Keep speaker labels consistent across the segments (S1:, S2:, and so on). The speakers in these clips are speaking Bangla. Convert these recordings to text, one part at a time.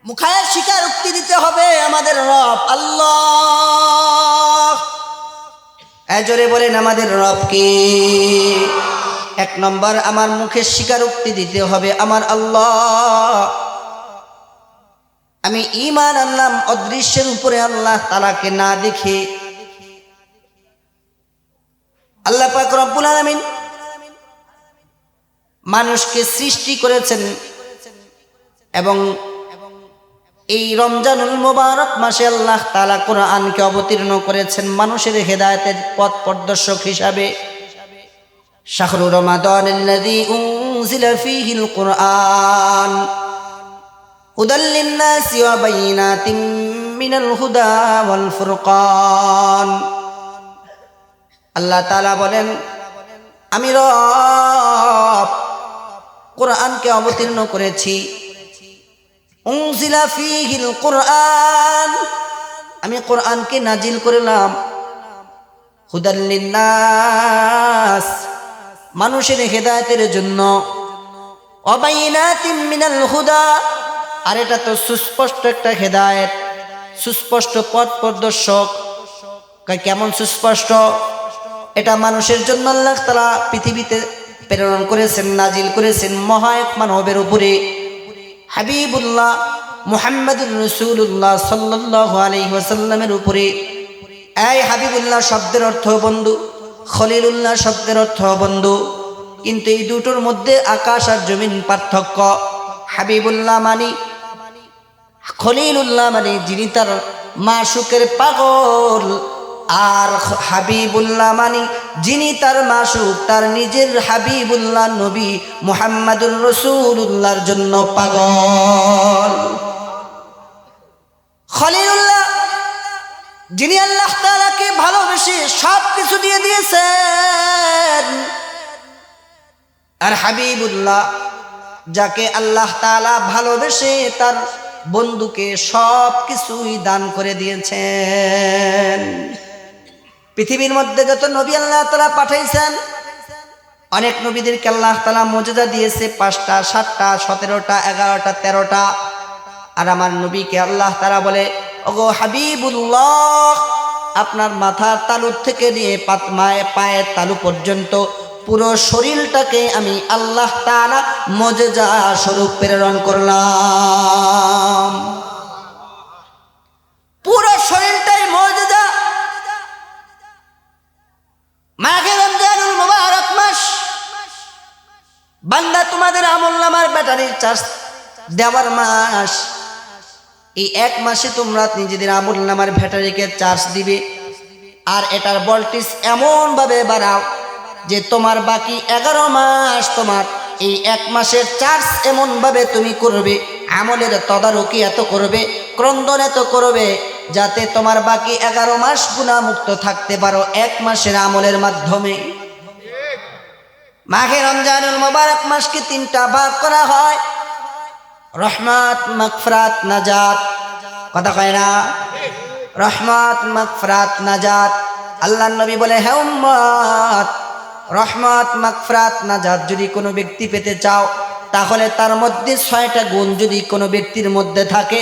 S1: মুখে স্বীকারোক্তি দিতে হবে আমাদের রব আল্লাহ। জোরে বলেন আমাদের রব কে? এক নম্বর, আমার মুখে স্বীকারোক্তি দিতে হবে আমার আল্লাহ। আমি ঈমান আনলাম অদৃশ্যের উপরে আল্লাহ তাআলাকে না দেখে। আল্লাহ পাক রব্বুল আলামিন মানুষকে সৃষ্টি করেছেন এবং এই রমজানুল মুবারক মাসে আল্লাহ তাআলা কোরআনকে অবতীর্ণ করেছেন মানুষের হেদায়েতের পথ প্রদর্শক হিসাবে। শাহরু রমাদানিল্লাযী উনজিলা ফীহিল কুরআন হুদাল লিন্নাসি ওয়া বাইয়িনাতিম মিনাল হুদা ওয়াল ফুরকান। আল্লাহ তাআলা বলেন, আমি রব কোরআনকে অবতীর্ণ করেছি। উনজিলা ফীহিল কুরআন, আমি কোরআনকে নাজিল করলাম হুদাল লিন্নাস, মানুষের হেদায়েতের জন্য, ওয়া বাইয়িনাতিম মিনাল হুদা, আর এটা তো সুস্পষ্ট একটা হেদায়েত, সুস্পষ্ট পথ প্রদর্শক। কেমন সুস্পষ্ট? এটা মানুষের জন্য আল্লাহ তাআলা পৃথিবীতে প্রেরণ করেছেন, নাজিল করেছেন মহা এক মানবের উপরে, হাবিবুল্লাহ মুহাম্মদুর রাসূলুল্লাহ সাল্লাল্লাহু আলাইহি ওয়াসাল্লামের উপরে। এই হাবিবুল্লাহ শব্দের অর্থ বন্ধু, খলিলুল্লাহ শব্দের অর্থ বন্ধু, কিন্তু এই দুটোর মধ্যে আকাশ আর জমিন পার্থক্য। হাবিবুল্লাহ মানে, খলিলুল্লাহ মানে যিনি তার মাশুকের পাগল, আর হাবিবুল্লাহ মানে যিনি তার মাশুক, তার নিজের হাবিবুল্লাহ নবী মুহাম্মদুর রাসূলুল্লাহর জন্য পাগল। খলিলুল্লাহ যিনি আল্লাহ তাআলাকে ভালোবেসে সব কিছু দিয়ে দিয়েছেন, আর হাবিবুল্লাহ যাকে আল্লাহ তাআলা ভালোবেসে তার বন্ধুকে সব কিছুই দান করে দিয়েছেন। পৃথিবীর মধ্যে যত নবী আল্লাহ তাআলা পাঠাইছেন, অনেক নবীদেরকে আল্লাহ তাআলা মুজিজা দিয়েছে 5টা 7টা 17টা 11টা 13টা, আর আমার নবীকে আল্লাহ তাআলা বলে, ওগো হাবিবুল্লাহ, আপনার মাথার তালু থেকে নিয়ে পায়ের তালু পর্যন্ত পুরো শরীরটাকে আমি আল্লাহ তাআলা মুজিজা স্বরূপ প্রেরণ করলাম। পুরো শরীরটাই মুজিজা। মাহে রমজানুল মুবারক মাস, বান্দা তোমাদের আমলনামার ব্যাটারির চার্জ দেওয়ার মাস। এই এক মাসে তোমরা নিজেদের আমলনামার ব্যাটারিকে চার্জ দিবে, আর এটার ভোল্টেজ এমন ভাবে বাড়াও যে তোমার বাকি 11 মাস তোমার এই এক মাসের চার্জ এমন ভাবে তুমি করবে, আমলের তদারকি এত করবে, ক্রন্দন এত করবে, যাতে তোমার বাকি 11 মাস গুনাহমুক্ত থাকতে পারো এক মাসের আমলের মাধ্যমে। মাহে রমজানুল মুবারক মাসকে 3টা ভাগ করা হয়, রহমত, মাগফিরাত, নাজাত। কথা কয় না? রহমত, মাগফিরাত, নাজাত। আল্লাহর নবী বলে, হে উম্মত, রহমত, মাগফিরাত, নাজাত যদি কোনো ব্যক্তি পেতে চাও, তাহলে তার মধ্যে 6টা গুণ যদি কোনো ব্যক্তির মধ্যে থাকে,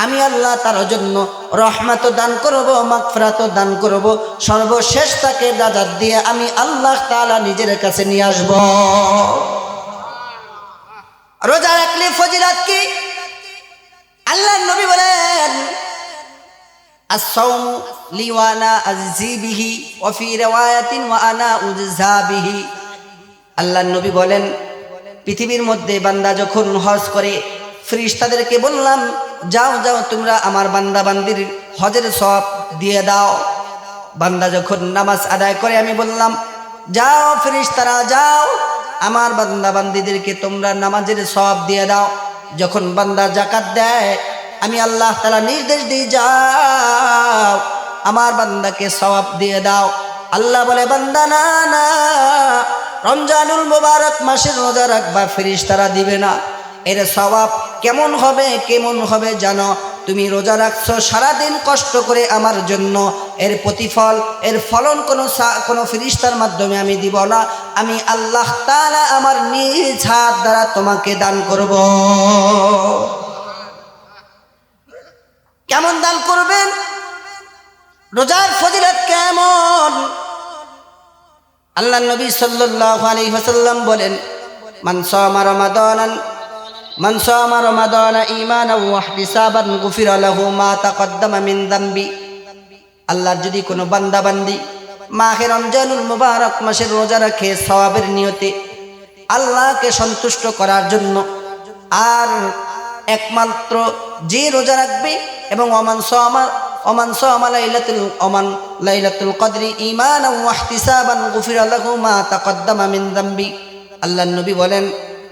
S1: আমি আল্লাহ তার জন্য রহমত দান করব, মাগফিরাত দান করব, সর্বশেষ তাকে নাজাত দিয়ে আমি আল্লাহ তাআলা নিজের কাছে নিয়ে আসব। রোজা রাখলে ফজিলত কি? আল্লাহর নবী বলেন, আস-সাওমু লি ওয়া আনা আজজি বিহি ওয়া ফি রিওয়ায়াতিন ওয়া আনা উজজা বিহি। আল্লাহর নবী বলেন, পৃথিবীর মধ্যে বান্দা যখন হজ করে, ফেরেশতাদেরকে বললাম, যাও যাও তোমরা আমার বান্দা বান্দির হজের সওয়াব দিয়ে দাও। বান্দা যখন নামাজ আদায় করে, আমি বললাম, যাও ফেরেশতারা যাও, আমার বান্দা বান্দিদেরকে তোমরা নামাজের সওয়াব দিয়ে দাও। যখন বান্দা যাকাত দেয়, আমি আল্লাহ তাআলা নির্দেশ দিই, যাও আমার বান্দাকে সওয়াব দিয়ে দাও। আল্লাহ বলে, বান্দা না না, রমজানুল মুবারক মাসের রোজা রাখবা, ফেরেশতারা দিবে না। এর সওয়াব কেমন হবে জানো? তুমি রোজা রাখছো সারাদিন কষ্ট করে আমার জন্য, এর প্রতিফল, এর ফলন কোনো ফেরেশতার মাধ্যমে আমি দিব না, আমি আল্লাহ তাআলা আমার নিজ হাত দ্বারা তোমাকে দান করব। কেমন দান করবেন, রোজার ফজিলত কেমন। আল্লাহ নবী সাল্লাল্লাহু আলাইহি ওয়াসাল্লাম বলেন, মান সামা রমাদানা ঈমানান ওয়া ইহতিসাবান গুফিরা লাহু মা তাকদ্দামা মিন যামবি। আল্লাহর যদি কোনো বান্দা বান্দি মাহে রমজানুল মুবারক মাসের রোজা রাখে সওয়াবের নিয়তে, আল্লাহকে সন্তুষ্ট করার জন্য, আর একমাত্র যে রোজা রাখবে এবং ওমান সামা লাইলাতুল কদরি ঈমানান ওয়া ইহতিসাবান গুফিরা লাহু মা তাকদ্দামা মিন যামবি। আল্লাহর নবী বলেন,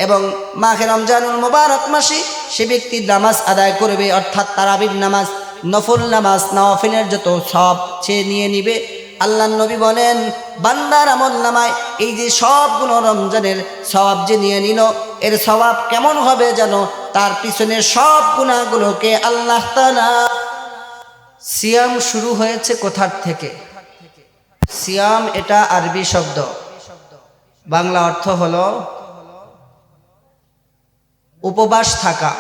S1: এবং মাহে রমজানুল মুবারক মাসে সে ব্যক্তি নামাজ আদায় করবে, অর্থাৎ তারাবির নামাজ, নফল নামাজ, নওয়াফিলের যত সব সে নিয়ে নিবে। আল্লাহর নবী বলেন, বান্দার আমল নামায় এই যে সবগুলো রমজানের সওয়াব যে নিয়ে নিল, এর সওয়াব কেমন হবে জানো? তার পিছনে সব গুনাহগুলোকে আল্লাহ তাআলা। সিয়াম শুরু হয়েছে কোথার থেকে? সিয়াম এটা আরবি শব্দ, বাংলা অর্থ হলো উপবাস থাকা।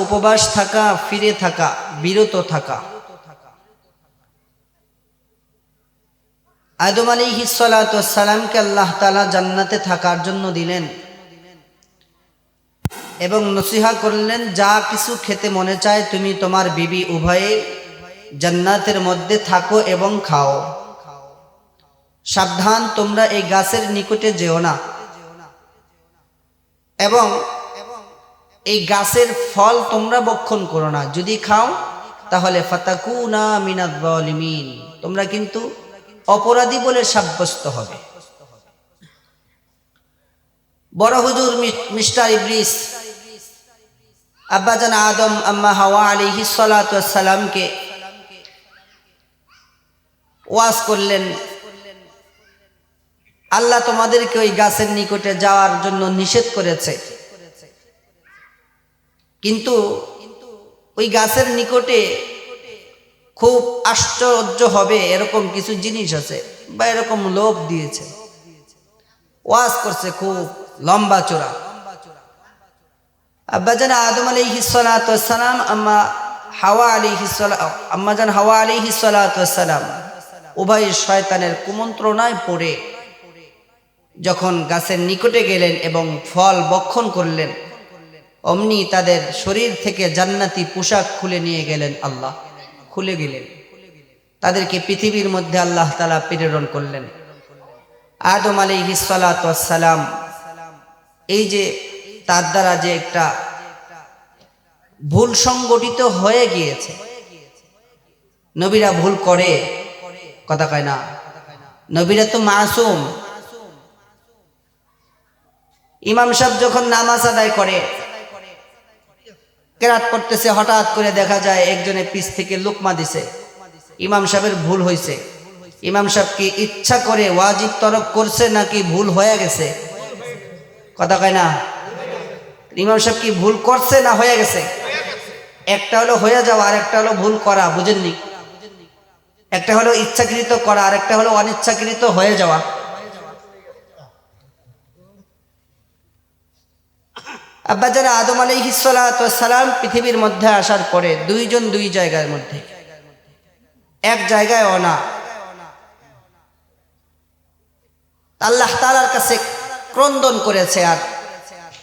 S1: উপবাস থাকা, ফিরে থাকা, বিরত থাকা। আদম আলাইহিস সালাতু ওয়াস সালামকে আল্লাহ তাআলা জান্নাতে থাকার জন্য দিলেন এবং নসিহা করলেন, যা কিছু খেতে মনে চায় তুমি তোমার বিবি উভয়ে জান্নাতের মধ্যে থাকো এবং খাও। সাবধান, তোমরা এই গাছের নিকটে যেও না এবং এই গাছের ফল তোমরা ভক্ষণ করো না। যদি খাও তাহলে ফাতাকুনা মিনাজ জালিমিন, তোমরা কিন্তু অপরাধী বলে সাব্যস্ত হবে। বড় হুজুর মিস্টার ইবলিস আব্বাজান আদম আম্মা হাওয়া আলাইহিস সালাতু ওয়াস সালামকে ওয়াজ করলেন, আল্লাহ তোমাদেরকে ওই গাছের নিকটে যাওয়ার জন্য নিষেধ করেছে, কিন্তু ওই গাছের নিকটে খুব আশ্চর্য হবে এরকম কিছু জিনিস আছে, বা এরকম লোভ দিয়েছে। ওয়াজ করছে খুব লম্বা চোরা। আব্বাজান আদম আলাইহিস সালাতু ওয়াস সালাম আম্মাজান হাওয়া আলাইহিস সালাতু ওয়াস সালাম উভয় শয়তানের কুমন্ত্রণায় পড়ে যখন গাছের নিকটে গেলেন এবং ফল ভক্ষণ করলেন, অমনি তাদের শরীর থেকে জান্নাতি পোশাক খুলে নিয়ে গেলেন, আল্লাহ খুলে গেলেন। তাদেরকে পৃথিবীর মধ্যে আল্লাহ তাআলা প্রেরণ করলেন। আদম আলাইহিস সালাতু ওয়াস সালাম, এই যে তার দ্বারা যে একটা ভুল সংগঠিত হয়ে গিয়েছে, নবীরা ভুল করে, কথা কয় না, নবীরা তো মাসুম। ইমাম সাহেব যখন নামাজ আদায় করে, কেরাত করতেছে, হঠাৎ করে দেখা যায় একজনে পিছ থেকে লুকমা দিছে, ইমাম সাহেবের ভুল হয়েছে। ইমাম সাহেব কি ইচ্ছা করে ওয়াজিব তরক করছে নাকি ভুল হয়ে গেছে? কথা কয় না, ইমাম সাহেব কি ভুল করছে না হয়ে গেছে? একটা হলো হয়ে যাওয়া, আর একটা হলো ভুল করা, বুঝেননি? একটা হলো ইচ্ছাকৃত করা, আর একটা হলো অনিচ্ছাকৃত হয়ে যাওয়া। আব্বাজান আদম আলাইহিস সালাতু ওয়াস সালাম পৃথিবীর মধ্যে আসার পরে দুইজন দুই জায়গার মধ্যে, এক জায়গায় না। আল্লাহ তাআলার কাছে ক্রন্দন করেছে আর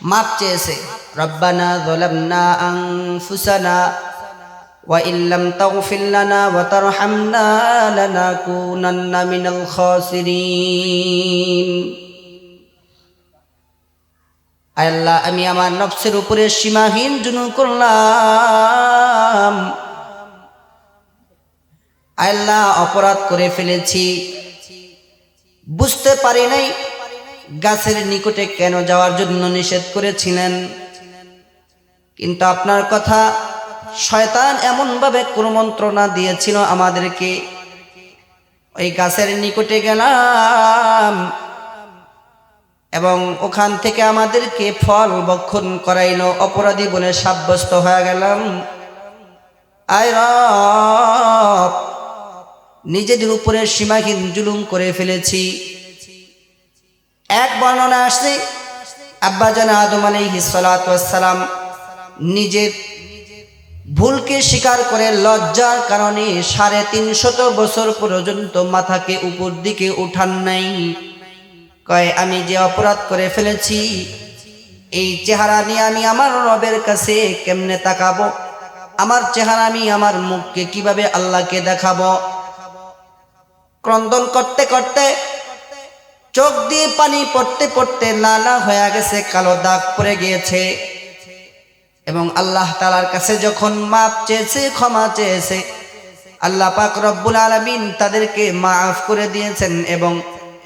S1: মাপ চেয়েছে, রব্বানা যালামনা আনফুসানা ওয়া ইল্লাম তাগফির লানা ওয়া তারহামনা লানাকুনান্না মিনাল খাসিরিন। আল্লাহ, আমি আমার নফসের উপরে সীমাহীন জুলুম করলাম, আল্লাহ অপরাধ করে ফেলেছি, বুঝতে পারি নাই গাছের নিকটে কেন যাওয়ার জন্য নিষেধ করেছিলেন। কিন্তু আপনার কথা, শয়তান এমনভাবে কুমন্ত্রণা দিয়েছিল আমাদেরকে, ওই গাছের নিকটে গেলাম এবং ওখান থেকে আমাদেরকে ফল ভক্ষণ করাইল, অপরাধী বলে সাব্যস্ত হয়ে গেলাম। আয় রব, নিজেদের উপরে সীমাহীন জুলুম করে ফেলেছি। এক বর্ণনা আসছে, আব্বাজান আদম আলাইহিস সালাতু ওয়াস সালাম নিজের ভুলকে স্বীকার করে লজ্জার কারণে 350 বছর পর্যন্ত মাথাকে উপর দিকে উঠান নাই। কয় আমি যে অপরাধ করে ফেলেছি, এই চেহারা নিয়ে আমি আমার রবের কাছে কেমনে তাকাবো, আমার চেহারা আমি আমার মুখকে কিভাবে আল্লাহকে দেখাবো। ক্রন্দন করতে করতে চোখ দিয়ে পানি পড়তে পড়তে লালা হয়ে গেছে, কালো দাগ পড়ে গিয়েছে এবং আল্লাহ তাআলার কাছে যখন মাপ চেয়েছে, ক্ষমা চেয়েছে, আল্লাহ পাক রব্বুল আলামিন তাদেরকে মাফ করে দিয়েছেন এবং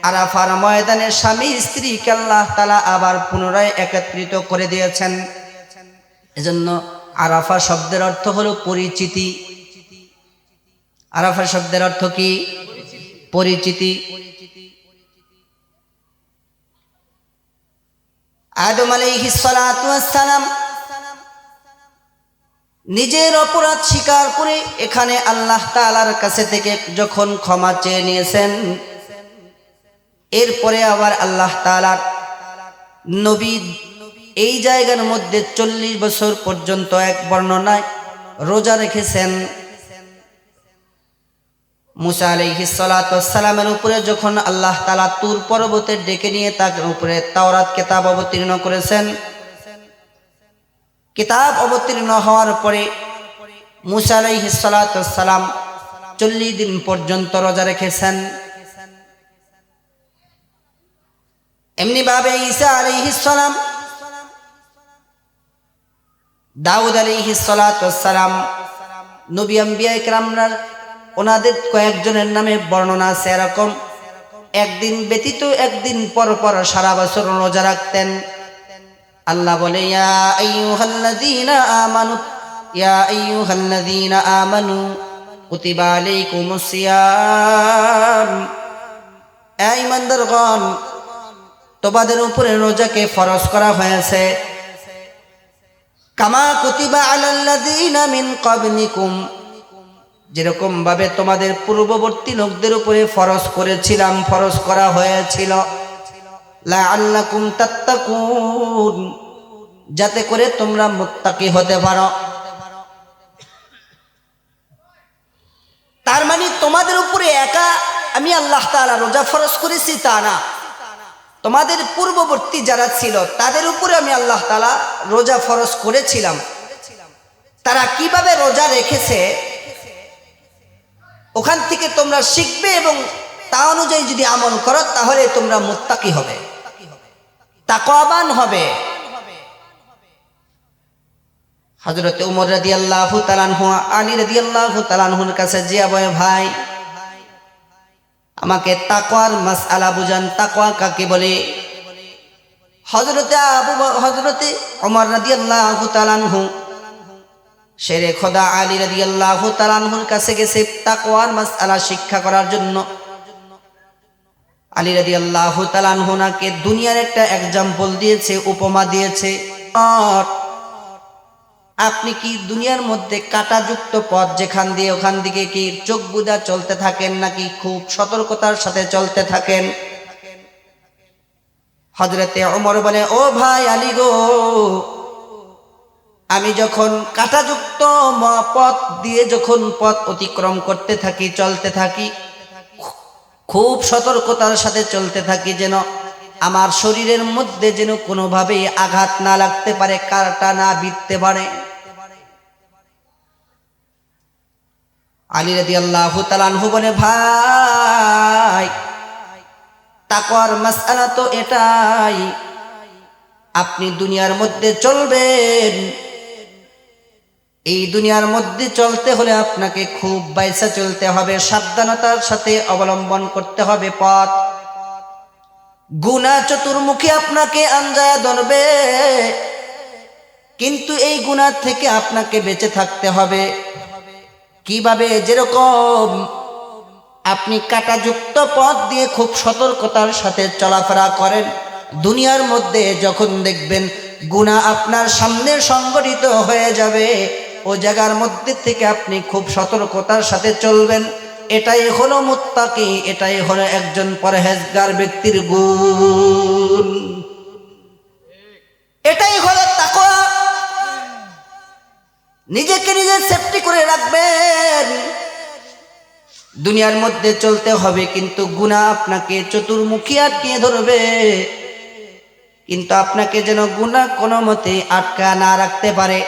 S1: আরাফার ময়দানে স্বামী স্ত্রীকে আল্লাহ তাআলা আবার পুনরায় একত্রিত করে দিয়েছেন। এজন্য আরাফা শব্দের অর্থ হলো পরিচিতি। আরাফা শব্দের অর্থ কি? পরিচিতি। আদম আলাইহিস সালাতু ওয়াস সালাম নিজের অপরাধ স্বীকার করে এখানে আল্লাহ তাআলার কাছে থেকে যখন ক্ষমা চেয়ে নিয়েছেন, এরপরে আবার আল্লাহ তাআলার নবী এই জায়গার মধ্যে 40 বছর পর্যন্ত এক বর্ণনায় রোজা রেখেছেন। মুসা আলাইহিস সালাতু ওয়াস সালামের উপরে যখন আল্লাহ তাআলা তুর পর্বতে ডেকে নিয়ে তার উপরে তাওরাত কিতাব অবতীর্ণ করেছেন, কিতাব অবতীর্ণ হওয়ার পরে মুসা আলাইহিস সালাতু ওয়াস সালাম 40 দিন পর্যন্ত রোজা রেখেছেন। এমনি ভাবে ঈসা আলাইহিস সালাম, দাউদ আলাইহিস সালাতু ওয়াস সালাম, নবী আম্বিয়া ইকরামরা ওনাদের কয়েকজনের নামে বর্ণনা আছে এরকম, একদিন ব্যতীত একদিন পর পর সারা বছর রোজা রাখতেন। আল্লাহ বলে ইয়া আইয়ুহাল্লাযীনা আমানু কুতিবা আলাইকুমুস সিয়াম, হে ঈমানদারগণ তোমাদের উপরে রোজাকে ফরজ করা হয়েছে, কামা কুতিবা আলাল্লাযীনা মিন ক্বাবলিকুম, যেরকম ভাবে তোমাদের পূর্ববর্তী লোকদের উপরে ফরজ করেছিলাম, ফরজ করা হয়েছিল, লাআল্লাকুম তাত্তাকুন, যাতে করে তোমরা মুত্তাকি হতে পারো। তার মানে তোমাদের উপরে একা আমি আল্লাহ তাআলা রোজা ফরজ করেছি তা না, তোমাদের পূর্ববর্তী যারা ছিল তাদের উপরে আমি আল্লাহ তাআলা রোজা ফরজ করেছিলাম। তারা কিভাবে রোজা রেখেছে ওখান থেকে তোমরা শিখবে এবং তা অনুযায়ী যদি আমল করো তাহলে তোমরা মুত্তাকি হবে, তাকওয়াবান হবে। হযরত ওমর রাদিয়াল্লাহু তাআলা আনহু আলী রাদিয়াল্লাহু তাআলা আনহুর কাছে জিয়া বলে, ভাই আমাকে তাকওয়ার মাসআলা বুঝান, তাকওয়া কাকে বলে? হযরতে ওমর রাদিয়াল্লাহু তাআলা আনহু শেরে খোদা আলী রাদিয়াল্লাহু তাআলা আনহুর কাছে গেছে তাকওয়ার মাসআলা শিক্ষা করার জন্য। আলী রাদিয়াল্লাহু তাআলা আনহু নাকে দুনিয়ার একটা এক্সাম্পল দিয়েছে, উপমা দিয়েছে। আর আপনি কি দুনিয়ার মধ্যে কাঁটাযুক্ত পথ যেখান দিয়ে ওখান দিকে কি চোখ বুজা চলতে থাকেন নাকি খুব সতর্কতার সাথে চলতে থাকেন? হযরতে ওমর বলে, ও ভাই আলী গো, আমি যখন কাঁটাযুক্ত পথ দিয়ে যখন পথ অতিক্রম করতে থাকি, চলতে থাকি, খুব সতর্কতার সাথে চলতে থাকি যেন আমার শরীরের মধ্যে যেন কোনোভাবেই আঘাত না লাগতে পারে, কাঁটা না বিঁধতে পারে। আলী রাদিয়াল্লাহু তাআলা আনহু বলে, ভাই তাকওয়ার মাসআলা তো এটাই, আপনি দুনিয়ার মধ্যে চলবেন, এই দুনিয়ার মধ্যে চলতে হলে আপনাকে খুব বাইসা চলতে হবে, সাবধানতার সাথে অবলম্বন করতে হবে পথ। গুনাহ চতুর্মুখী আপনাকে আঞ্জায়া ধরবে, কিন্তু এই গুনাহ থেকে আপনাকে বেঁচে থাকতে হবে। কিভাবে? যেরকম আপনি কাঁটাযুক্ত পথ দিয়ে খুব সতর্কতার সাথে চলাফেরা করেন, দুনিয়ার মধ্যে যখন দেখবেন গুনাহ আপনার সামনে সংগঠিত হয়ে যাবে, ও জায়গার মধ্যে থেকে আপনি খুব সতর্কতার সাথে চলবেন। এটাই হলো মুত্তাকি, এটাই হলো একজন পরহেজগার ব্যক্তির গুণ, এটাই হলো তাকওয়া। নিজেকে নিজে সেফটি করে রাখবেন। দুনিয়ার মধ্যে চলতে হবে, কিন্তু গুনাহ আপনাকে চতুর্মুখী আটকিয়ে ধরবে। কিন্তু আপনাকে যেন গুনাহ কোনো মতে আটকা না রাখতে পারে।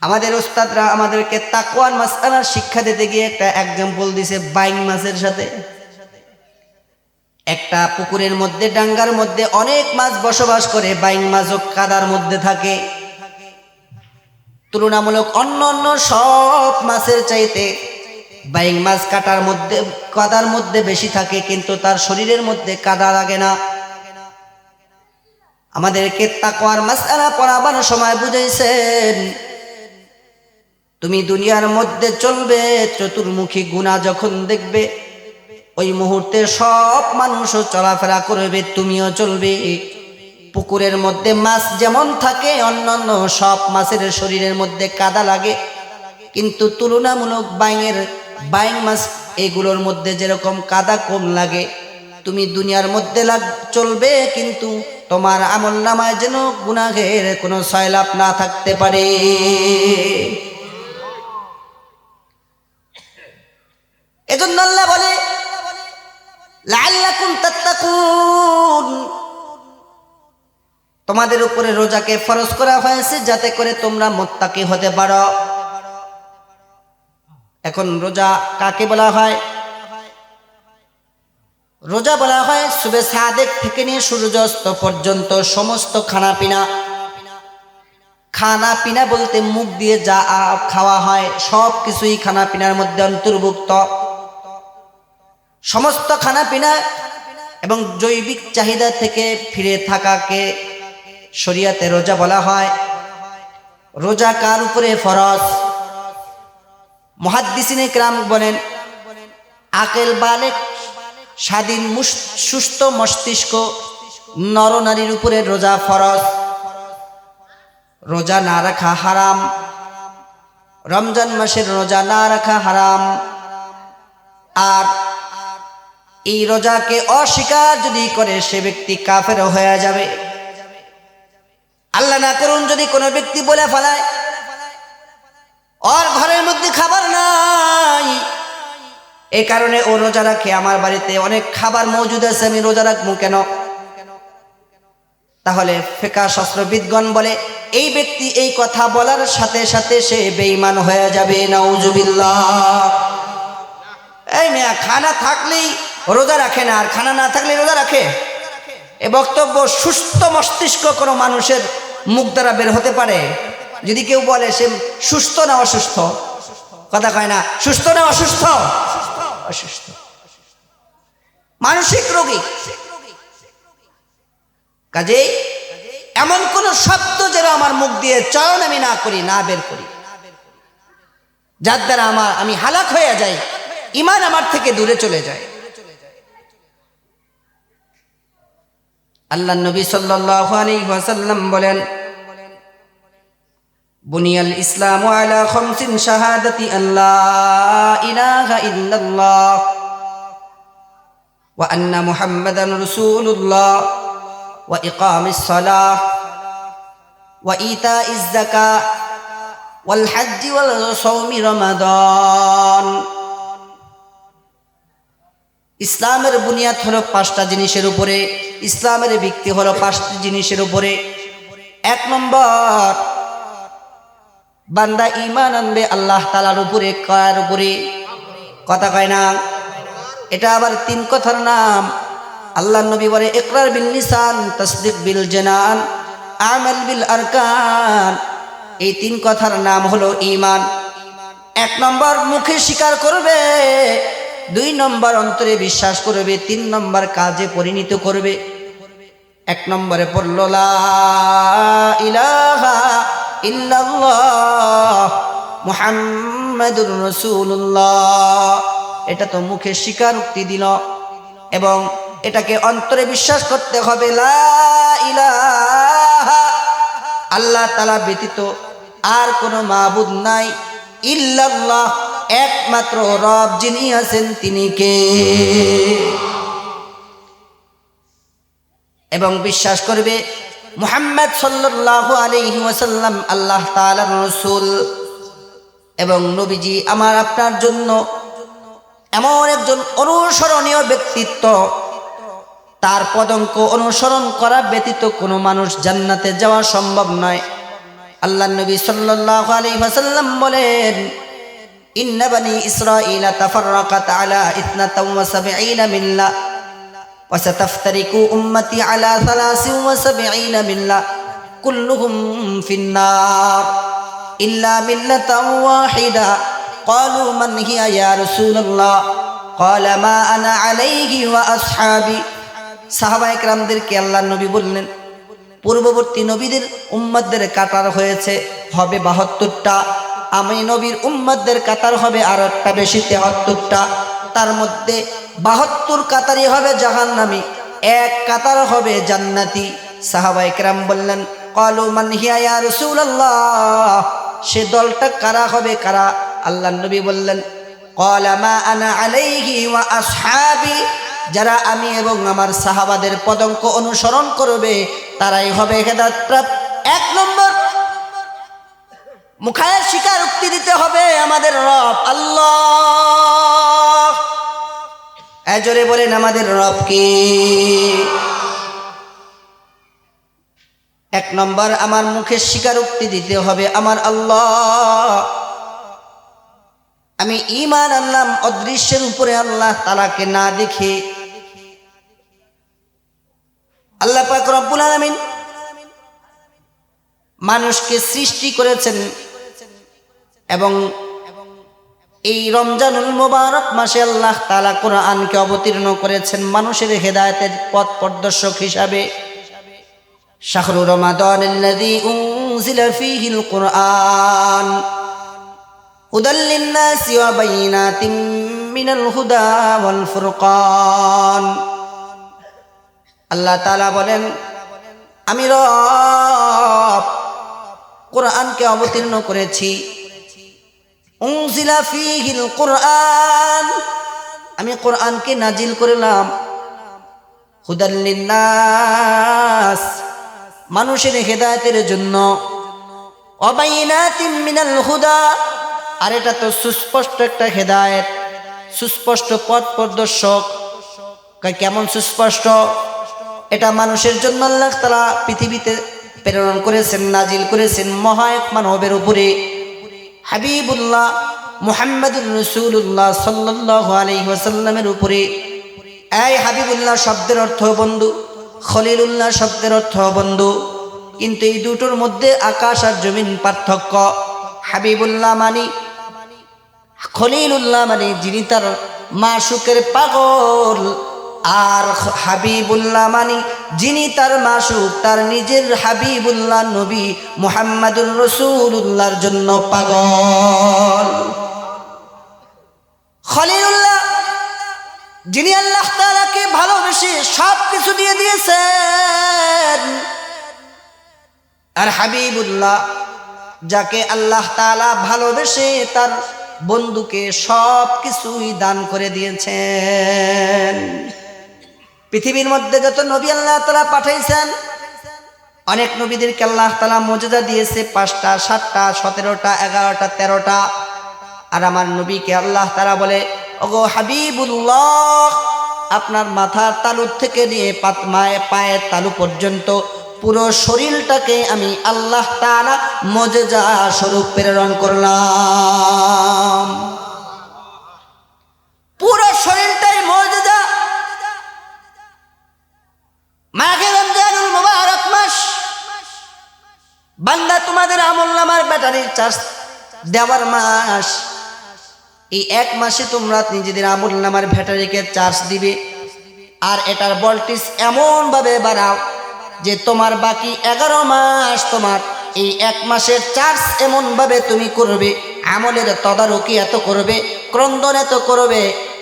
S1: আমাদের ওস্তাদরা আমাদেরকে তাকওয়ার মাসআলার শিক্ষা দিতে গিয়ে একটা এক্সাম্পল দিছে বাইং মাছের সাথে। একটা পুকুরের মধ্যে, ডাঙ্গার মধ্যে অনেক মাছ বসবাস করে। বাইং মাছও কাদার মধ্যে থাকে। তুলনামূলক অন্য অন্য সব মাছের চাইতে বাইং মাছ কাদার মধ্যে বেশি থাকে, কিন্তু তার শরীরের মধ্যে কাদা লাগে না। আমাদেরকে তাকওয়ার মাসআলা পড়াবার সময় বুঝাইছেন, তুমি দুনিয়ার মধ্যে চলবে, চতুর্মুখী গুনাহ যখন দেখবে ওই মুহূর্তে সব মানুষও চলাফেরা করবে, তুমিও চলবে। পুকুরের মধ্যে মাছ যেমন থাকে, অন্যান্য সব মাছের শরীরের মধ্যে কাদা লাগে, কিন্তু তুলনামূলক বাইং মাছ এগুলোর মধ্যে যেরকম কাদা কম লাগে, তুমি দুনিয়ার মধ্যে চলবে, কিন্তু তোমার আমলনামায় যেন গুনাহের কোনো সয়লাভ না থাকতে পারে। এজন্য আল্লাহ বলে লাআল্লাকুম তাত্তাকুন, তোমাদের উপরে রোজাকে ফরজ করা হয়েছে যাতে করে তোমরা মুত্তাকি হতে পারো। এখন রোজা কাকে বলা হয়? রোজা বলা হয় সুবে সাদেক থেকে নিয়ে সূর্যাস্ত পর্যন্ত সমস্ত খানা বলতে মুখ দিয়ে যা খাওয়া হয় সব কিছুই খানাপিনার মধ্যে অন্তর্ভুক্ত। সমস্ত খানাপিনা এবং জৈবিক চাহিদা থেকে ফিরে থাকাকে শরীয়তে রোজা বলা হয়। রোজা কার উপরে ফরজ? মুহাদ্দিসিনে কিরাম বলেন, আকেল বালেক স্বাধীন সুস্থ মস্তিষ্ক নরনারীর উপরে রোজা ফরজ। রোজা না রাখা হারাম। রমজান মাসের রোজা না রাখা হারাম। আর এই রোজাকে অস্বীকার যদি করে সে ব্যক্তি কাফের হয়ে যাবে। আল্লাহ না করুন যদি কোনো ব্যক্তি বলে ফেলায় ওর ঘরের মধ্যে খাবার নাই, এই কারণে ও রোজা রাখে, আমার বাড়িতে অনেক খাবার মজুদ আছে, আমি রোজা রাখবো কেন? তাহলে ফিকহ শাস্ত্রবিদগণ বলে এই ব্যক্তি এই কথা বলার সাথে সাথে সে বেঈমান হয়ে যাবে। নাউজুবিল্লাহ। এই মেয়া খানা থাকলেই রোজা রাখে না, আর খানা না থাকলে রোজা রাখে, এ বক্তব্য সুস্থ মস্তিষ্ক কোনো মানুষের মুখ দ্বারা বের হতে পারে? যদি কেউ বলে সে সুস্থ না অসুস্থ, কথা কয় না, সুস্থ না অসুস্থ? অসুস্থ, মানসিক রোগী। কাজেই এমন কোন শব্দ যেন আমার মুখ দিয়ে চয়ন আমি না করি, না বের করি, যার দ্বারা আমি হালাক হয়ে যাই, ঈমান আমার থেকে দূরে চলে যায়। আল্লাহ নবী সাল্লাল্লাহু আলাইহি ওয়াসাল্লাম বলেন, বুনিয়াল ইসলামু আলা খামসিন শাহাদাতি আল্লা ইলাহা ইল্লাল্লাহ ওয়া আন্না মুহাম্মাদান রাসূলুল্লাহ ওয়া ইকামিস সালাহ ওয়া ইতাইজ যাকাত ওয়াল হজ্জ ওয়াল সাওমি রমাদান। ইসলামের বুনিয়াদ হলো 5টা জিনিসের উপরে, ইসলামের ভিত্তি হলো 5টি জিনিসের উপরে। 1 নম্বর, বান্দা ঈমান আনবে আল্লাহ তাআলার উপরে, কার উপরে? কথা কয় না, এটা আবার 3 কথার নাম। আল্লাহ নবী বলে ইকরার বিল লিসান, তাসদিক বিল জানান, আমাল বিল আরকান। এই 3 কথার নাম হলো ঈমান। 1 নম্বর মুখে স্বীকার করবে, 2 নম্বর অন্তরে বিশ্বাস করবে, 3 নম্বর কাজে পরিণত করবে। 1 নম্বরে পড়ল লা ইলাহা ইল্লাল্লাহ মুহাম্মাদুর রাসূলুল্লাহ, এটা তো মুখে স্বীকারোক্তি দিল, এবং এটাকে অন্তরে বিশ্বাস করতে হবে লা ইলাহা, আল্লাহ তাআলা ব্যতীত আর কোনো মাবুদ নাই, ইল্লাল্লাহ, একমাত্র রব যিনি আছেন তিনি কে? এবং বিশ্বাস করবে মুহাম্মদ সাল্লাল্লাহু আলাইহি ওয়াসাল্লাম আল্লাহ তাআলার রাসূল এবং নবীজি আমার আপনার জন্য এমন একজন অনুসরণীয় ব্যক্তিত্ব, তার পদঙ্ক অনুসরণ করা ব্যতীত কোনো মানুষ জান্নাতে যাওয়া সম্ভব নয়। আল্লাহ নবী সাল্লাল্লাহু আলাইহি ওয়াসাল্লাম বলেন, ইন্না বানি ইসরাঈলা তাফাররাকাত আলা 72 মিল্লাহ ওয়া সাতাফতারিকু উম্মতি আলা 73 মিল্লাহ কুল্লুহুম ফিন্নার ইল্লা মিল্লাতান ওয়াহিদা ক্বালু মান হিয়া ইয়া রাসূলুল্লাহ ক্বালা মা আনা আলাইহি ওয়া আসহাবি। সাহাবায়ে কেরামদেরকে আল্লাহর নবী বললেন, পূর্ববর্তী নবীদের উম্মতদের কাতার হয়েছে হবে 72টা, আমি নবীর উম্মতদের কাতার হবে আর একটা বেশি 73টা। তার মধ্যে 72 কাতারই হবে জাহান্নামী, এক কাতার হবে জান্নাতি। সাহাবায়ে কেরাম বললেন, ক্বালু মান হিয়া ইয়া রাসূলুল্লাহ, সে দলটা কারা হবে কারা? আল্লাহর নবী বললেন, ক্বালা মা আনা আলাইহি ওয়া আসহাবি, যারা আমি এবং আমার সাহাবাদের পদঙ্ক অনুসরণ করবে তারাই হবে হেদায়েতপ্রাপ্ত। 1 নম্বর, মুখের স্বীকারোক্তি দিতে হবে আমাদের রব আল্লাহ। জোরে বলেন আমাদের রব কে? 1 নম্বর, আমার মুখের স্বীকারোক্তি দিতে হবে আমার আল্লাহ। আমি ঈমান আনলাম অদৃশ্যের উপরে আল্লাহ তাআলাকে না দেখে। আল্লাহ পাক রব্বুল আলামিন মানুষকে সৃষ্টি করেছেন এবং এই রমজানুল মুবারক মাসে আল্লাহ তাআলা কোরআনকে অবতীর্ণ করেছেন মানুষের হেদায়েতের পথ প্রদর্শক হিসাবে। শাহরু রমাদানাল্লাযী উনজিলা ফীহিল কুরআন হুদাল লিন্নাসি ওয়া বাইয়িনাতিম মিনাল হুদা ওয়াল ফুরকান। আল্লাহ তাআলা বলেন, আমি রব কোরআনকে অবতীর্ণ করেছি। উনজিলা ফীহিল কুরআন, আমি কোরআনকে নাজিল করলাম। হুদাল লিন্নাস, মানুষের হেদায়েতের জন্য। ওয়া বাইয়িনাতিম মিনাল হুদা, আর এটা তো সুস্পষ্ট একটা হেদায়েত, সুস্পষ্ট পথ প্রদর্শক। কেমন সুস্পষ্ট? এটা মানুষের জন্য আল্লাহ তাআলা পৃথিবীতে প্রেরণ করেছেন, নাজিল করেছেন মহায়ক মানবের উপরে হাবিবুল্লাহ মুহাম্মদুর রাসূলুল্লাহ সাল্লাল্লাহু আলাইহি ওয়াসাল্লামের উপরে। এই হাবিবুল্লাহ শব্দের অর্থ বন্ধু, খলিলুল্লাহ শব্দের অর্থ বন্ধু, কিন্তু এই দুটোর মধ্যে আকাশ আর জমিন পার্থক্য। হাবিবুল্লাহ মানি, খলিলুল্লাহ মানে যিনি তার মাশুকের পাগল, আর হাবিবুল্লাহ মানি যিনি তার মাশুক, তার নিজের হাবিবুল্লাহ নবী মুহাম্মদুর রাসূলুল্লাহর জন্য পাগল। খলিলুল্লাহ যিনি আল্লাহ তাআলাকে ভালোবেসে সব কিছু দিয়ে দিয়েছেন, আর হাবিবুল্লাহ যাকে আল্লাহ তাআলা ভালোবেসে তার বন্ধুকে সব কিছুই দান করে দিয়েছেন। পৃথিবীর মধ্যে যত নবী আল্লাহ তাআলা পাঠাইছেন, অনেক নবীদেরকে আল্লাহ তাআলা মুজিজা দিয়েছে 5টা 7টা 17টা 11টা 13টা। আর আমার নবীকে আল্লাহ তাআলা বলে, ওগো হাবিবুল্লাহ, আপনার মাথার তালু থেকে নিয়ে পায়ের তালু পর্যন্ত পুরো শরীরটাকে আমি আল্লাহ তাআলা মুজিজা স্বরূপ প্রেরণ করলাম। পুরো শরীরটাই মুজিজা। মাঘে রমজানুল মুবারক মাস, বান্দা তোমাদের আমলনামার ব্যাটারির চার্জ দেওয়ার মাস। এই 1 মাসে তোমরা নিজেদের আমলনামার ব্যাটারিকে চার্জ দিবে, আর এটার ভোল্টেজ এমন ভাবে বাড়াও যে তোমার বাকি 11 মাস তোমার এই 1 মাসের চার্জ এমন ভাবে তুমি করবে, আমলের তদারকি এত করবে, ক্রন্দন এত করবে,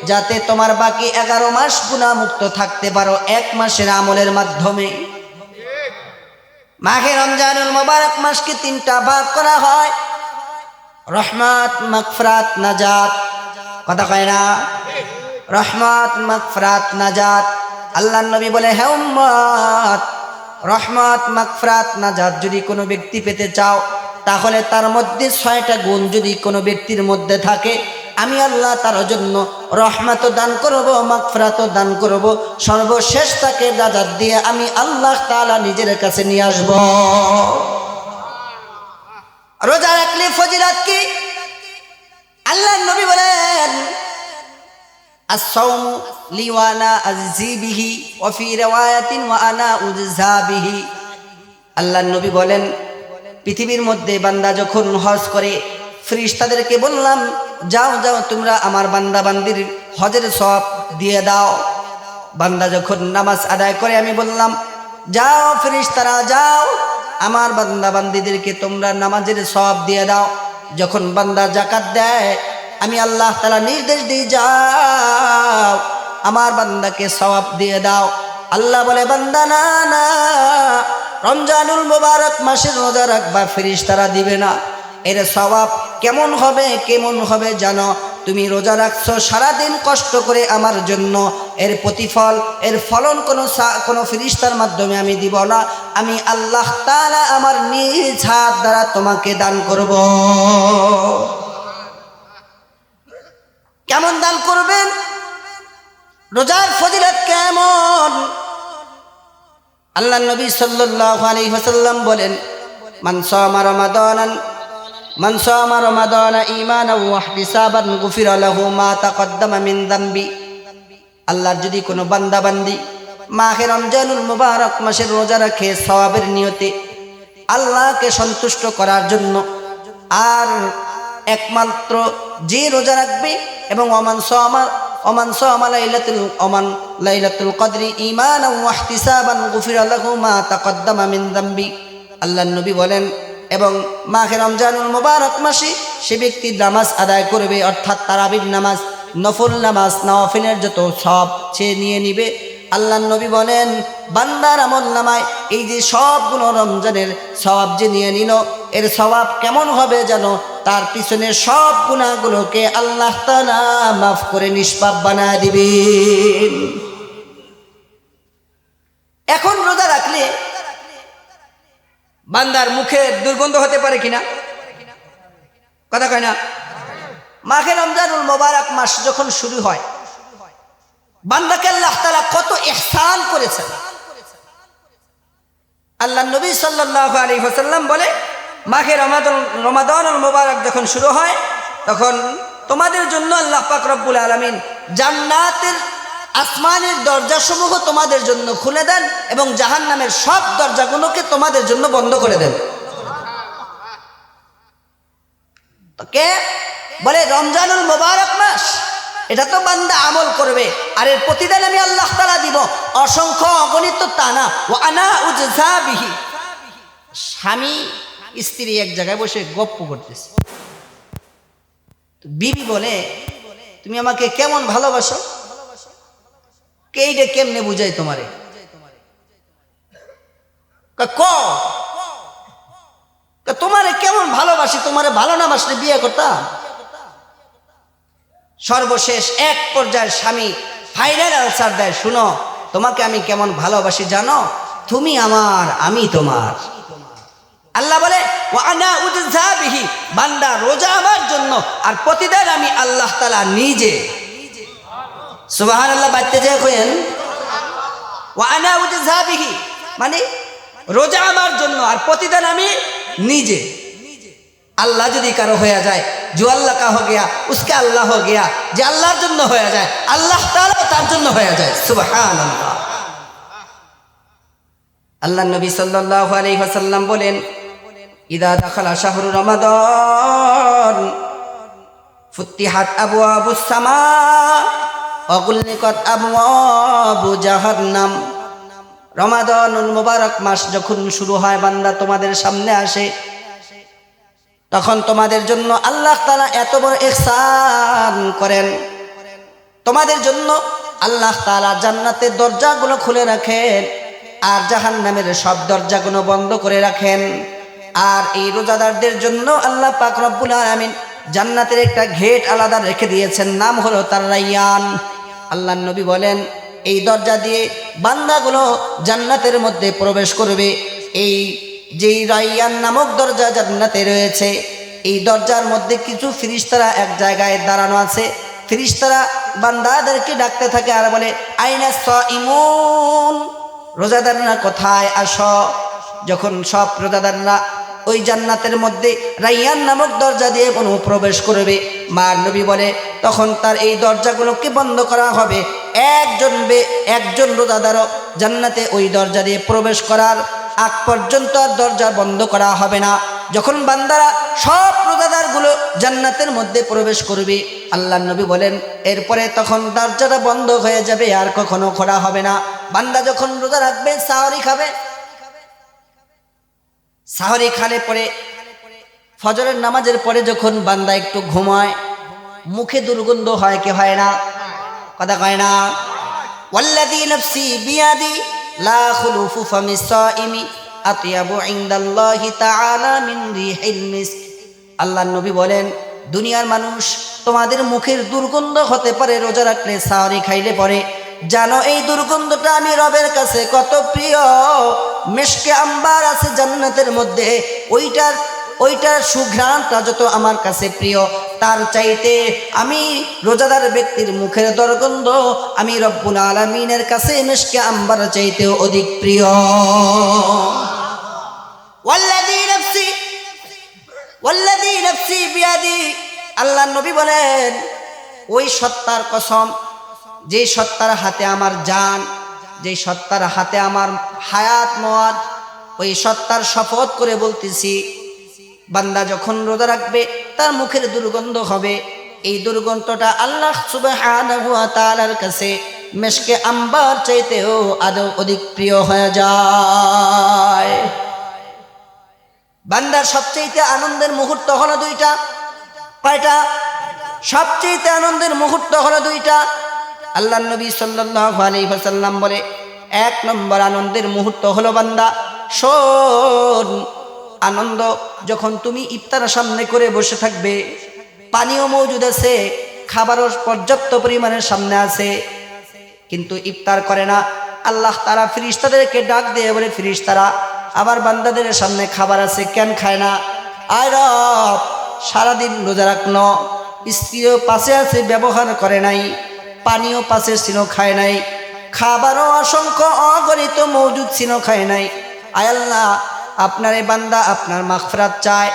S1: যাতে তোমার বাকি 11 মাস গুনাহমুক্ত থাকতে পারো 1 মাসের আমলের মাধ্যমে। মাহে রমজানুল মুবারক মাসকে 3টা ভাগ করা হয়, রহমত, মাগফিরাত, নাজাত। কথা কয় না? রহমত, মাগফিরাত, নাজাত। আল্লাহর নবী বলে, হে উম্মত, রহমত, মাগফিরাত, নাজাত যদি কোনো ব্যক্তি পেতে চাও, তাহলে তার মধ্যে 6টা গুণ যদি কোনো ব্যক্তির মধ্যে থাকে, আমি আল্লাহ তার জন্য রহমত দান করব, মাগফিরাত দান করব, সর্বশেষ তাকে নাজাত দিয়ে আমি আল্লাহ তাআলা নিজের কাছে নিয়ে আসব। রোজা রাখলে ফজিলত কি? আল্লাহর নবী বলেন, আস-সাওমু লি ওয়া আনা আজজি বিহি ওয়া ফি রিওয়ায়াতিন ওয়া আনা উজজা বিহি। আল্লাহর নবী বলেন, পৃথিবীর মধ্যে বান্দা যখন হজ করে, ফেরেশতাদেরকে বললাম, যাও যাও তোমরা আমার বান্দা বান্দির হজের সওয়াব দিয়ে দাও। বান্দা যখন নামাজ আদায় করে, আমি বললাম, যাও ফেরেশতারা যাও, আমার বান্দা বান্দিদেরকে তোমরা নামাজের সওয়াব দিয়ে দাও। যখন বান্দা যাকাত দেয়, আমি আল্লাহ তাআলা নির্দেশ দিই, যাও আমার বান্দাকে সওয়াব দিয়ে দাও। আল্লাহ বলে, বান্দা না না, রমজানুল মুবারক মাসের রোজা রাখবা, ফেরেশতারা দিবে না। এর সওয়াব কেমন হবে জানো? তুমি রোজা রাখছো সারাদিন কষ্ট করে আমার জন্য, এর প্রতিফল, এর ফলন কোনো ফেরেশতার মাধ্যমে আমি দিব না, আমি আল্লাহ তাআলা আমার নিজ হাত দ্বারা তোমাকে দান করব। কেমন দান করবেন? রোজার ফজিলত কেমন? আল্লাহ নবী সাল্লাল্লাহু আলাইহি ওয়াসাল্লাম বলেন, মান সামা রমাদানা ঈমানান ওয়া ইহতিসাবান গুফিরা লাহু মা তাকদ্দামা মিন যামবি। আল্লাহর যদি কোনো বান্দা বান্দি মাহে রমজানুল মুবারক মাসের রোজা রাখে সওয়াবের নিয়তে, আল্লাহকে সন্তুষ্ট করার জন্য, আর একমাত্র যে রোজা রাখবে, এবং ওমান সামা লাইলাতুল কদরি ঈমানান ওয়া ইহতিসাবান গুফিরা লাহু মা তাকদ্দামা মিন যামবি। আল্লাহর নবী বলেন, এবং মাহে রমজানুল মুবারক মাসে সে ব্যক্তি নামাজ আদায় করবে, অর্থাৎ তারাবির নামাজ, নফল নামাজ, নওয়াফিলের যত সব সে নিয়ে নিবে। আল্লাহর নবী বলেন, বান্দার আমল নামায় এই যে সবগুলো রমজানের সওয়াব যে নিয়ে নিল, এর সওয়াব কেমন হবে জানো? তার পিছনে সব গুনাহগুলোকে আল্লাহ তাআলা মাফ করে নিষ্পাপ বানায় দিবেন। এখন রোজা রাখলে বান্দার মুখে দুর্গন্ধ হতে পারে কিনা? কথা কয় না? মাহে রমজানুল মুবারক মাস যখন শুরু হয়, বান্দাকে আল্লাহ তাআলা কত ইহসান করেছেন। আল্লাহর নবী সাল্লাল্লাহু আলাইহি ওয়াসাল্লাম বলে, মাহে রমাদানুল মুবারক যখন শুরু হয়, তখন তোমাদের জন্য আল্লাহ পাক রব্বুল আলামিন জান্নাতের আসমানের দরজাসমূহ তোমাদের জন্য খুলে দেন, এবং জাহান্নামের সব দরজাগুলোকে তোমাদের জন্য বন্ধ করে দেন। কে বলে? রমজানুল মুবারক মাস, এটা তো বান্দা আমল করবে, আর এর প্রতিদান আমি আল্লাহ তাআলা দিব অসংখ্য, অগণিত তা না। ওয়া আনা উজজা বিহি। স্বামী স্ত্রী এক জায়গায় বসে গপ্প করতেছে, বিবি বলে, তুমি আমাকে কেমন ভালোবাসো? এইটা কেমনে বুঝাই তোমারে? তোমারে কেমন ভালোবাসি, তোমারে ভালো না বাসলে বিয়ে করতাম? সর্বশেষ এক পর্যায়ে স্বামী ফাইনাল আনসার দেয়, শুনো, তোমাকে আমি কেমন ভালোবাসি জানো? তুমি আমার, আমি তোমার। আল্লাহ বলে, ওয়া আনা উজজা বিহি, বান্দা রোজা আমার জন্য, আর প্রতিদান আমি আল্লাহ তাআলা নিজে। সুবহানাল্লাহ, বাড়তে যায় কইেন, ওয়া আনা উজজা বিহি, মানে রোজা আমার জন্য, আর প্রতিদান আমি নিজে। আল্লাহ যদি কারো হয়ে যায়, जो अल्लाह का हो गया उसका अल्लाह हो गया, যে আল্লাহর জন্য হয়ে যায় আল্লাহ তাআলা তার জন্য হয়ে যায়। সুবহানাল্লাহ। আল্লাহ নবী সাল্লাল্লাহু আলাইহি ওয়াসাল্লাম বলেন, ইদা দাখালা শাহরু রমাদান ফুতিহাত আবওয়াবুস সামা ওয়া গুললিকাত আবওয়াবু জাহান্নাম। রমাদানুল মুবারক মাস যখন শুরু হয়, বান্দা তোমাদের সামনে আসে, তখন তোমাদের জন্য আল্লাহ তাআলা এত বড় ইহসান করেন। তোমাদের জন্য আল্লাহ তাআলা জান্নাতের দরজাগুলো খুলে রাখেন, আর জাহান্নামের সব দরজাগুলো বন্ধ করে রাখেন। আর এই রোজাদারদের জন্য আল্লাহ পাক রব্বুল আলামিন জান্নাতের একটা গেট আলাদা রেখে দিয়েছেন, নাম হলো তার রাইয়ান। আল্লাহর নবী বলেন, এই দরজা দিয়ে বান্দাগুলো জান্নাতের মধ্যে প্রবেশ করবে। এই যেই রাইয়ান নামক দরজা জান্নাতে রয়েছে, এই দরজার মধ্যে কিছু ফেরেশতারা এক জায়গায় দাঁড়ানো আছে। ফেরেশতারা বান্দাদেরকে ডাকতে থাকে আর বলে, আইনা সাইমুন, রোজাদাররা কোথায় আসো। যখন সব রোজাদাররা ওই জান্নাতের মধ্যে রাইয়ান নামক দরজা দিয়ে প্রবেশ করবে, মা নবী বলে তখন তার এই দরজাগুলোকে বন্ধ করা হবে। একজন রোজাদারও জান্নাতে ওই দরজা দিয়ে প্রবেশ করার আগ পর্যন্ত আর দরজা বন্ধ করা হবে না। যখন বান্দারা সব রোজাদারগুলো জান্নাতের মধ্যে প্রবেশ করবে, আল্লাহ নবী বলেন এরপরে তখন দরজাটা বন্ধ হয়ে যাবে, আর কখনো খোলা হবে না। বান্দা যখন রোজা রাখবে, সাহরি খাবে, সাহরি খালে পরে ফজরের নামাজের পরে যখন বান্দা একটু ঘুমায়, মুখে দুর্গন্ধ হয় কি হয় না? কথা কয় না? ওয়াল্লাযী নাফসি বিয়াদি লা খুলুফু ফামিস সাইমি আতিয়াবু ইনদাল্লাহি তাআলা মিন রিহিল মিস্ক। আল্লাহর নবী বলেন, দুনিয়ার মানুষ তোমাদের মুখের দুর্গন্ধ হতে পারে রোজা রাখলে, সাহরি খাইলে পরে, জানো এই দুর্গন্ধটা আমি রবের কাছে কত প্রিয়। মিশকে আম্বার আছে জান্নাতের মধ্যে, ওইটার সুঘ্রাণটা যত আমার কাছে প্রিয়, তার চাইতে আমি রোজাদার ব্যক্তির মুখের দুর্গন্ধ আমি রব্বুল আলামিনের কাছে মিশকে আম্বার চাইতেও অধিক প্রিয়। ওয়াল্লাযী নাফসি বিয়াদি, আল্লাহর নবী বলেন ওই সত্তার কসম, যে সত্তার হাতে আমার জান, যে সত্তার হাতে আমার হায়াত মওয়াত, ওই সত্তার শপথ করে বলতেছি, বান্দা যখন রোজা রাখবে তার মুখের দুর্গন্ধ হবে, এই দুর্গন্ধটা আল্লাহ সুবহানাহু ওয়া তাআলার কাছে মিশকে আম্বার চাইতেও আরো অধিক প্রিয় হয়ে যায়। বান্দার সবচেয়ে আনন্দের মুহূর্ত হলো দুইটা। কয়টা? সবচেয়ে আনন্দের মুহূর্ত হলো দুইটা। আল্লাহ নবী সাল্লাল্লাহু আলাইহি ওয়াসাল্লাম বলে, এক নম্বর আনন্দের মুহূর্ত হলো বান্দা শোন, আনন্দ যখন তুমি ইফতারের সামনে করে বসে থাকবে, পানিও মজুদ আছে, খাবারও পর্যাপ্ত পরিমাণের সামনে আছে, কিন্তু ইফতার করে না। আল্লাহ তাআলা ফেরেশতাদেরকে ডাক দিয়ে বলে, ফেরেশতারা আবার বান্দাদের সামনে খাবার আছে, কেন খায় না? আয় রব, সারাদিন রোজা রাখলো, স্ত্রীও পাশে আছে ব্যবহার করে নাই, পানিও পাশে ছিল খায় নাই, খাবারও অসংখ্য অগণিত মজুদ ছিল খায় নাই। আয় আল্লাহ, আপনার এই বান্দা আপনার মাগফিরাত চায়,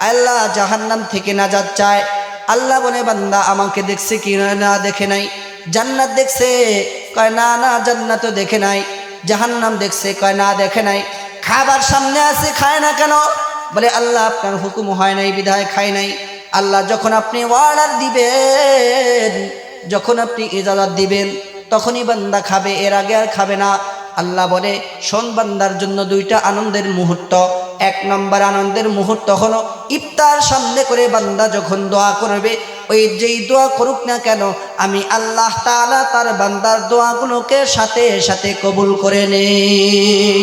S1: আল্লাহ জাহান্নাম থেকে নাজাত চায়। আল্লাহ বলে, বান্দা আমাকে দেখছে কি না? দেখে নাই। জান্নাত দেখছে? কয় না, না জান্নাতও দেখে নাই। জাহান্নাম দেখছে? কয় না দেখে নাই। খাবার সামনে আছে, খায় না কেন? বলে আল্লাহ আপনার হুকুম হয় নাই বিধায় খায় নাই। আল্লাহ যখন আপনি অর্ডার দিবেন, যখন আপনি ইজাজত দিবেন, তখনই বান্দা খাবে, এর আগে আর খাবে না। আল্লাহ বলে, শোন বান্দার জন্য দুইটা আনন্দের মুহূর্ত। এক নম্বর আনন্দের মুহূর্ত হলো ইফতার সামনে করে বান্দা যখন দোয়া করবে, ওই যেই দোয়া করুক না কেন, আমি আল্লাহ তাআলা তার বান্দার দোয়াগুলোকে সাথে সাথে কবুল করে নেই।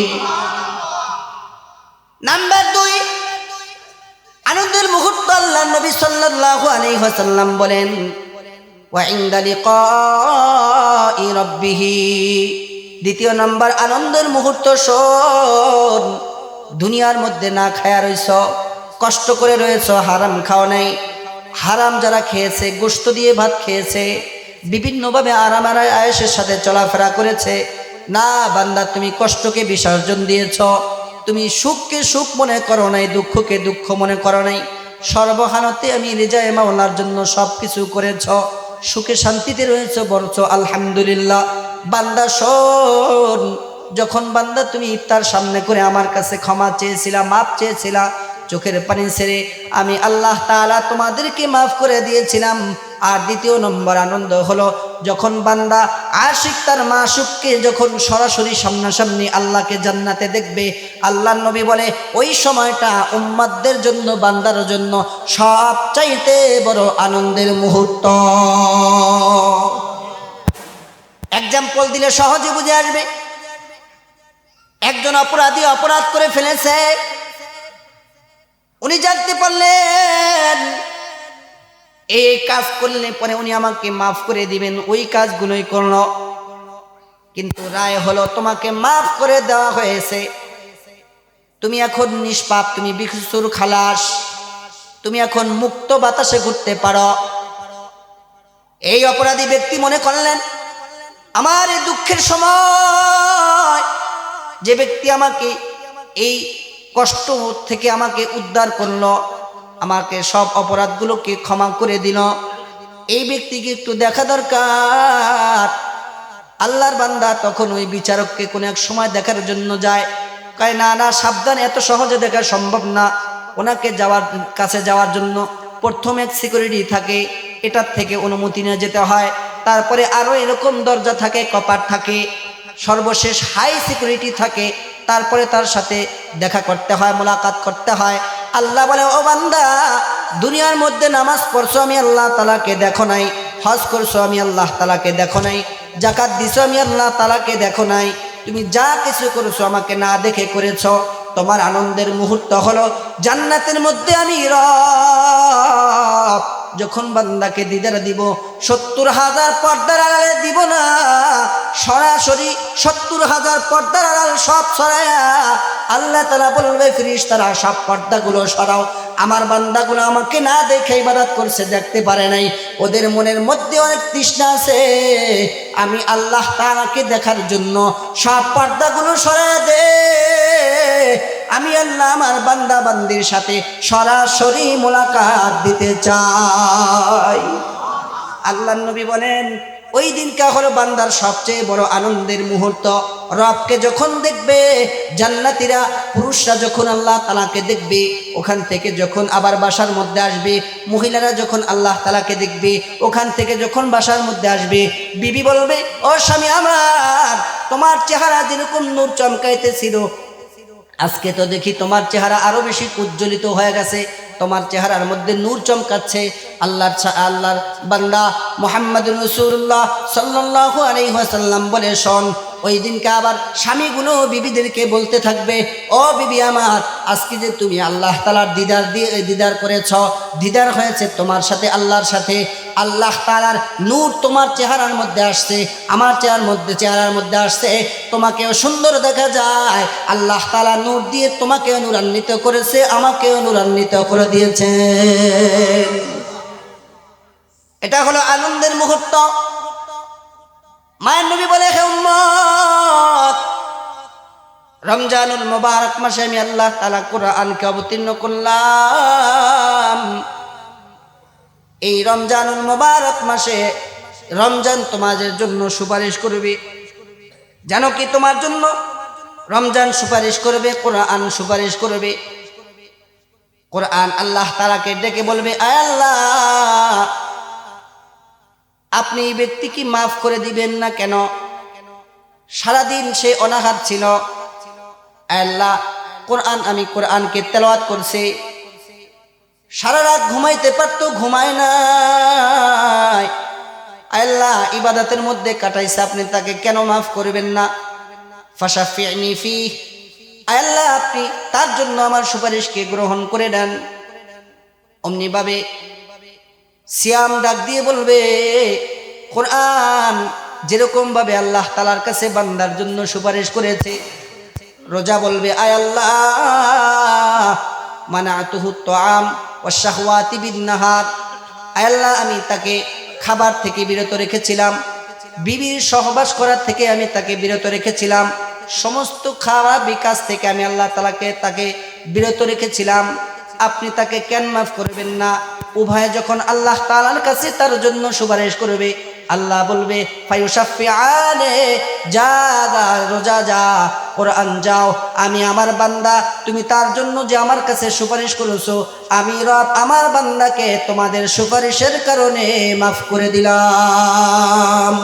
S1: নাম্বার দুই আনন্দের মুহূর্ত, আল্লাহ নবী সাল্লাল্লাহু আলাইহি ওয়াসাল্লাম বলেন, ওয়া ইনদা লিকাই রাব্বিহি। দ্বিতীয় নম্বর আনন্দের মুহূর্ত শোন, দুনিয়ার মধ্যে না খায়া রইছ, কষ্ট করে রয়েছ, হারাম খাও নাই। হারাম যারা খেয়েছে, গোশত দিয়ে ভাত খেয়েছে, বিভিন্নভাবে আরাম আয়েশের সাথে চলাফেরা করেছে, না বান্দা তুমি কষ্টকে বিসর্জন দিয়েছ, তুমি সুখকে সুখ মনে করো নাই, দুঃখকে দুঃখ মনে করো নাই। সর্বহানতে আমি রিজায়ে মাওলার জন্য সব কিছু করেছ, সুখে শান্তিতে রয়েছ, বলছ আলহামদুলিল্লাহ। বান্দা শোন, যখন বান্দা তুমি ইফতার সামনে করে আমার কাছে ক্ষমা চেয়েছিলা, মাফ চেয়েছিলা, চোখের পানি ছেড়ে আমি আল্লাহ তাআলা তোমাদেরকে মাফ করে দিয়েছিলাম। আর দ্বিতীয় নম্বর আনন্দ হলো যখন বান্দা আশিক তার মাশুককে যখন সরাসরি সামনাসামনি আল্লাহকে জান্নাতে দেখবে, আল্লাহর নবী বলে ওই সময়টা উম্মতদের জন্য, বান্দার জন্য সবচাইতে বড় আনন্দের মুহূর্ত। এক্সাম্পল দিলে সহজে বুঝে আসবে। একজন অপরাধী অপরাধ করে ফেলেছে, উনি জানতে পারলেন এই কাজ করলে পরে উনি আমাকে মাফ করে দিবেন, ওই কাজগুলোই করল। কিন্তু রায় হলো তোমাকে মাফ করে দেওয়া হয়েছে, তুমি এখন নিষ্পাপ, তুমি বিকসুর খালাস, তুমি এখন মুক্ত বাতাসে ঘুরতে পারো। এই অপরাধী ব্যক্তি মনে করলেন, আমার এই দুঃখের সময় যে ব্যক্তি আমাকে এই কষ্ট থেকে আমাকে উদ্ধার করলো, আমাকে সব অপরাধগুলোকে ক্ষমা করে দিল, এই ব্যক্তিকে একটু দেখা দরকার। আল্লাহর বান্দা তখন ওই বিচারককে কোনো এক সময় দেখার জন্য যায়, কয় না না সাবধান, এত সহজে দেখা সম্ভব না। ওনাকে কাছে যাওয়ার জন্য প্রথমে এক সিকিউরিটি থাকে, এটার থেকে অনুমতি নিয়ে যেতে হয়, তারপরে আরো এরকম দরজা থাকে, কপাট থাকে, সর্বশেষ হাই সিকিউরিটি থাকে, তারপরে তার সাথে দেখা করতে হয়, মোলাকাত করতে হয়। আল্লাহ বলে, ও বান্দা, দুনিয়ার মধ্যে নামাজ পড়ছো, আমি আল্লাহ তাআলাকে দেখো নাই, হজ করছো, আমি আল্লাহ তাআলাকে দেখো নাই, যাকাত দিছো, আমি আল্লাহ তাআলাকে দেখো নাই, তুমি যা কিছু করেছো আমাকে না দেখে করেছো। তোমার আনন্দের মুহূর্ত হলো জান্নাতের মধ্যে আমি রব যখন বান্দাকে দিদার দিব, ৭০,০০০ পর্দার আড়ালে দিব না, সরাসরি ৭০,০০০ পর্দার আড়াল সব সরায়া আল্লাহ তাআলা বলবে, ফেরেশতারা সব পর্দাগুলো সরাও, আমার বান্দাগুলো আমাকে না দেখে ইবাদত করছে, দেখতে পারে নাই, ওদের মনের মধ্যে অনেক তৃষ্ণা আছে, আমি আল্লাহ তাআলাকে দেখার জন্য সব পর্দাগুলো সরায়া দে। আমি আল্লাহ আমার বান্দা বান্দির সাথে সরাসরি মোলাকাত দিতে চাই। আল্লাহর নবী বলেন, ওই দিনটা হলো বান্দার সবচেয়ে বড় আনন্দের মুহূর্ত। রবকে যখন দেখবে, জান্নাতীরা পুরুষরা যখন আল্লাহ তাআলাকে দেখবে, ওখান থেকে যখন আবার বাসার মধ্যে আসবে, মহিলারা যখন আল্লাহ তাআলাকে দেখবে, ওখান থেকে যখন বাসার মধ্যে আসবে, বিবি বলবে, ও স্বামী আমার, তোমার চেহারা যেরকম নূর চমকাইতেছিল, আজকে তো দেখি তোমার চেহারা আরো বেশি উজ্জ্বলিত হয়ে গেছে, তোমার চেহারার মধ্যে নূর চমকাচ্ছে। আল্লাহর বান্দা মুহাম্মদুর রাসূলুল্লাহ সাল্লাল্লাহু আলাইহি ওয়াসাল্লাম বলে, শোন, ওই দিনকে আবার স্বামীগুলো বিবিদেরকে বলতে থাকবে, ও বিবি আমার, আজকে যে তুমি আল্লাহ তাআলার দিদার করেছ, দিদার হয়েছে তোমার সাথে, আল্লাহর সাথে, আল্লাহ তাআলার নূর তোমার চেহারার মধ্যে আসছে, আমার চেহারার মধ্যে আসছে, তোমাকেও সুন্দর দেখা যায়, আল্লাহ তাআলা নূর দিয়ে তোমাকেও নূরান্বিত করেছে, আমাকেও নূরান্বিত করে দিয়েছে। এটা হলো আনন্দের মুহূর্ত। মায়ের নবী বলে, হে উম্মত, রমজানুল মুবারক মাসে আমি আল্লাহ তাআলা কোরআনকে অবতীর্ণ করলাম। এই রমজানুল মুবারক মাসে রমজান তোমাদের জন্য সুপারিশ করবে। জানো কি তোমার জন্য রমজান সুপারিশ করবে, কোরআন সুপারিশ করবে। কোরআন আল্লাহ তাআলাকে ডেকে বলবে, আয় আল্লাহ, আপনি এই ব্যক্তিকে মাফ করে দিবেন না কেন? সারাদিন সে অনাহার ছিল, আল্লাহ কোরআনকে তেলাওয়াত করছে, সারা রাত ঘুমাইতে পারতো, ঘুমায় নাই, আল্লাহ ইবাদতের মধ্যে কাটাইছে, আপনি তাকে কেন মাফ করবেন না? ফাশাফিনি ফি, আল্লাহ আপনি তার জন্য আমার সুপারিশকে গ্রহণ করে নেন। অমনি ভাবে সিয়াম ডাক দিয়ে বলবে, কোরআন যেরকম ভাবে আল্লাহ তাআলার কাছে বান্দার জন্য সুপারিশ করেছে, রোজা বলবে, আয় আল্লাহ, মানাতুহু তাআম ওয়াশ শাহওয়াতি বিন-নাহার, আয় আল্লাহ আমি তাকে খাবার থেকে বিরত রেখেছিলাম, বিবির সহবাস করার থেকে আমি তাকে বিরত রেখেছিলাম, সমস্ত খারাপ বিকাশ থেকে আমি আল্লাহ তাকে বিরত রেখেছিলাম, আপনি তাকে কেন মাফ করবেন না? উভয়ে যখন আল্লাহ তাআলার কাছে তার জন্য সুপারিশ করবে, আল্লাহ বলবে, ফায়ুশাফিআনে, যা রোজা যা, কোরআন যাও, আমি আমার বান্দা, তুমি তার জন্য যে আমার কাছে সুপারিশ করেছো, আমি রব আমার বান্দাকে তোমাদের সুপারিশের কারণে মাফ করে দিলাম।